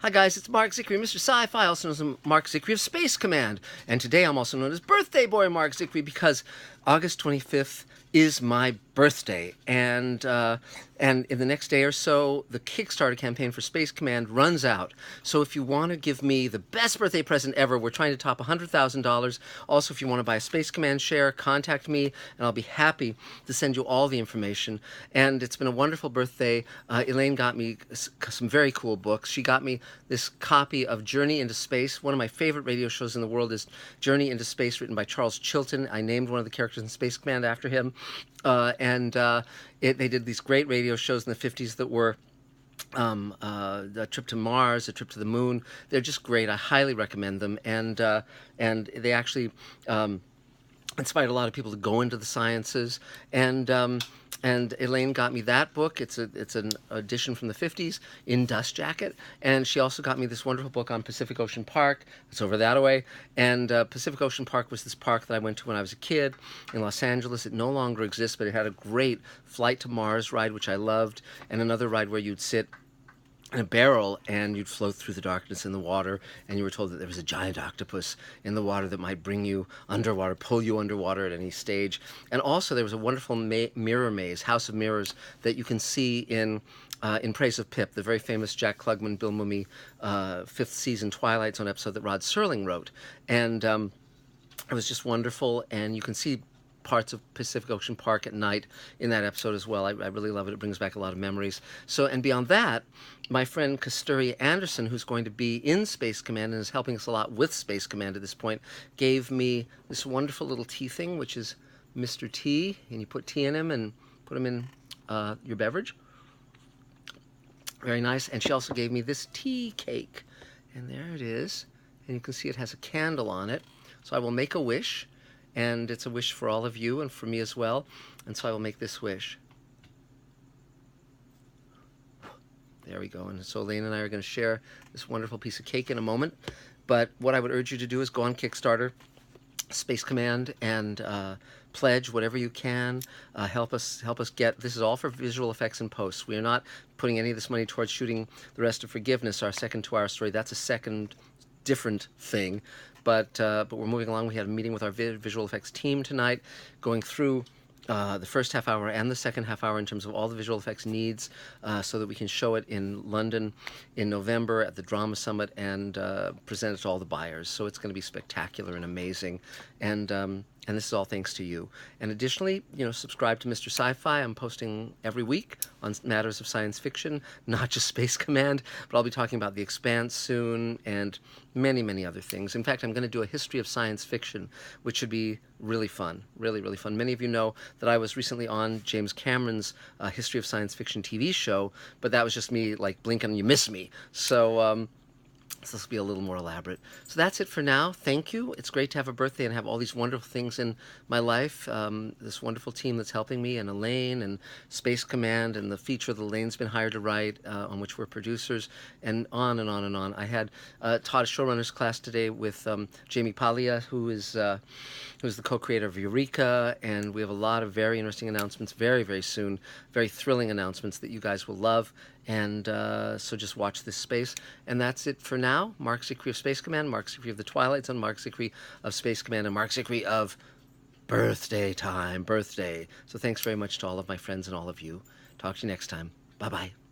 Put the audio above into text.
Hi guys, it's Marc Zicree, Mr. Sci-Fi, also known as Marc Zicree of Space Command. And today I'm also known as Birthday Boy Marc Zicree because August 25th is my birthday. And in the next day or so, the Kickstarter campaign for Space Command runs out. So if you want to give me the best birthday present ever, we're trying to top $100,000. Also, if you want to buy a Space Command share, contact me, and I'll be happy to send you all the information. And it's been a wonderful birthday. Elaine got me some very cool books. She got me this copy of Journey into Space. One of my favorite radio shows in the world is Journey into Space, written by Charles Chilton. I named one of the characters in Space Command after him. They did these great radio shows in the 50s that were a trip to Mars, a trip to the moon. They're just great. I highly recommend them. And they actually inspired a lot of people to go into the sciences. And Elaine got me that book. It's an edition from the 50s in dust jacket. And she also got me this wonderful book on Pacific Ocean Park. It's over that way. And Pacific Ocean Park was this park that I went to when I was a kid in Los Angeles. It no longer exists, but it had a great Flight to Mars ride, which I loved, and another ride where you'd sit in a barrel and you'd float through the darkness in the water, and you were told that there was a giant octopus in the water that might bring you underwater, pull you underwater at any stage. And also there was a wonderful mirror maze, House of Mirrors, that you can see in Praise of Pip, the very famous Jack Klugman, Bill Mumy, 5th season Twilight Zone episode that Rod Serling wrote. And it was just wonderful, and you can see parts of Pacific Ocean Park at night in that episode as well. I really love it. It brings back a lot of memories. So, and beyond that, my friend Kasturi Anderson, who's going to be in Space Command and is helping us a lot with Space Command at this point, gave me this wonderful little tea thing, which is Mr. Tea, and you put tea in him and put him in your beverage. Very nice. And she also gave me this tea cake, and there it is. And you can see it has a candle on it. So I will make a wish. And it's a wish for all of you and for me as well. And so I will make this wish. There we go. And so Elaine and I are going to share this wonderful piece of cake in a moment. But what I would urge you to do is go on Kickstarter, Space Command, and pledge whatever you can. Help us get, this is all for visual effects and posts. We are not putting any of this money towards shooting the rest of Forgiveness, our second 2-hour story. That's a second different thing. But we're moving along. We had a meeting with our visual effects team tonight, going through the first half hour and the second half hour in terms of all the visual effects needs, so that we can show it in London in November at the Drama Summit and present it to all the buyers. So it's going to be spectacular and amazing. And this is all thanks to you. And additionally, subscribe to Mr. Sci-Fi. I'm posting every week on matters of science fiction, not just Space Command, but I'll be talking about The Expanse soon and many, many other things. In fact, I'm going to do a history of science fiction, which should be really fun, really, really fun. Many of you know that I was recently on James Cameron's History of Science Fiction TV show, but that was just me like blinking and you miss me. So this will be a little more elaborate. So that's it for now. Thank you. It's great to have a birthday and have all these wonderful things in my life. This wonderful team that's helping me, and Elaine, and Space Command, and the feature that Elaine's been hired to write, on which we're producers, and on and on and on. I had taught a showrunner's class today with Jamie Paglia, who's the co-creator of Eureka, and we have a lot of very interesting announcements very, very soon, very thrilling announcements that you guys will love. And so just watch this space. And that's it for now. Marc Zicree of Space Command, Marc Zicree of the Twilight Zone, Marc Zicree of Space Command, and Marc Zicree of Birthday Time, birthday. So thanks very much to all of my friends and all of you. Talk to you next time. Bye-bye.